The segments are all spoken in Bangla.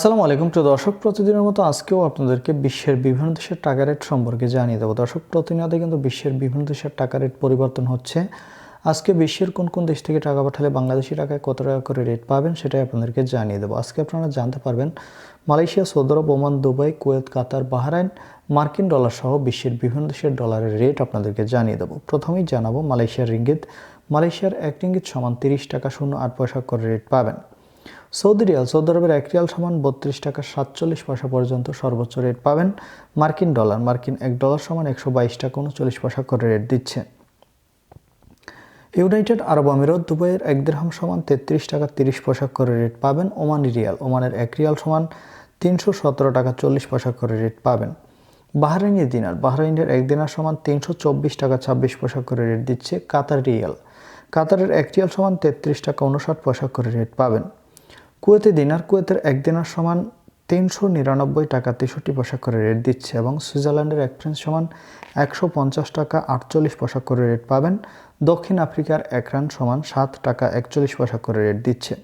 আসসালামু আলাইকুম প্রিয় দর্শক, প্রতিদিনের মতো আজকেও আপনাদেরকে বিশ্বের বিভিন্ন দেশের টাকা রেট সম্পর্কে জানিয়ে দেবো। দর্শক, প্রতিনিয়ত কিন্তু বিশ্বের বিভিন্ন দেশের টাকা রেট পরিবর্তন হচ্ছে। আজকে বিশ্বের কোন কোন দেশ থেকে টাকা পাঠালে বাংলাদেশি টাকায় কত টাকা করে রেট পাবেন সেটাই আপনাদেরকে জানিয়ে দেবো। আজকে আপনারা জানতে পারবেন মালয়েশিয়া, সৌদি আরব, ওমান, দুবাই, কুয়েত, কাতার, বাহরাইন, মার্কিন ডলার সহ বিশ্বের বিভিন্ন দেশের ডলারের রেট আপনাদেরকে জানিয়ে দেবো। প্রথমেই জানাবো মালয়েশিয়ার রিঙ্গিত। মালয়েশিয়ার 1 রিঙ্গিত সমান 30 টাকা 08 পয়সা করে রেট পাবেন। সৌদি রিয়াল, সৌদি আরবের 1 রিয়াল সমান 32 টাকা 47 পয়সা পর্যন্ত সর্বোচ্চ রেট পাবেন। মার্কিন ডলার, মার্কিন 1 ডলার সমান 122 টাকা 39 পয়সা করে রেট দিচ্ছে। ইউনাইটেড আরব আমিরাত, দুবাইয়ের 1 দিরহাম সমান 33 টাকা 30 পয়সা করে রেট পাবেন। ওমানি রিয়াল, ওমানের 1 রিয়াল সমান 317 টাকা 40 পয়সা করে রেট পাবেন। বাহরাইনি দিনার, বাহরাইনের 1 দিনার সমান 324 টাকা 26 পয়সা করে রেট দিচ্ছে। কাতার রিয়াল, কাতারের 1 রিয়াল সমান 33 টাকা 59 পয়সা করে রেট পাবেন। কুয়েতে দিনার, কুয়েতের 1 দিনার সমান 399 টাকা 63 পয়সা করে রেট দিচ্ছে। এবং সুইজারল্যান্ডের 1 ফ্রাঙ্ক সমান 150 টাকা 48 পয়সা করে রেট পাবেন। দক্ষিণ আফ্রিকার 1 রান সমান 7 টাকা 41 পয়সা করে রেট দিচ্ছে।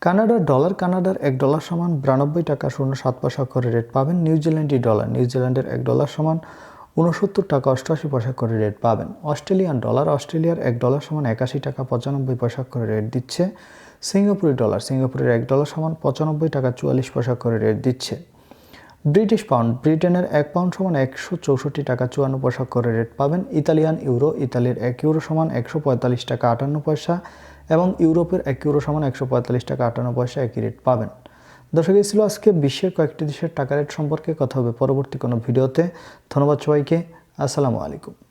কানাডার ডলার, কানাডার 1 ডলার সমান 92 টাকা 07 পয়সা করে রেট পাবেন। নিউজিল্যান্ডি ডলার, নিউজিল্যান্ডের 1 ডলার সমান 69 টাকা 88 পয়সা করে রেট পাবেন। অস্ট্রেলিয়ান ডলার, অস্ট্রেলিয়ার 1 ডলার সমান 81 টাকা 95 পয়সা করে রেট দিচ্ছে। সিঙ্গাপুরি ডলার, সিঙ্গাপুরের 1 ডলার সমান 95 টাকা 44 পয়সা করে রেট দিচ্ছে। ব্রিটিশ পাউন্ড, ব্রিটেনের 1 পাউন্ড সমান 164 টাকা 54 পয়সা করে রেট পাবেন। ইতালিয়ান ইউরো, ইতালির 1 ইউরো সমান 145 টাকা 58 পয়সা এবং ইউরোপের 1 ইউরো সমান 145 টাকা 58 পয়সা একই রেট পাবেন। দর্শক, এই ছিল আজকে বিশ্বের কয়েকটি দেশের টাকা রেট সম্পর্কে। কথা হবে পরবর্তী কোনো ভিডিওতে। ধন্যবাদ সবাইকে। আসসালামু আলাইকুম।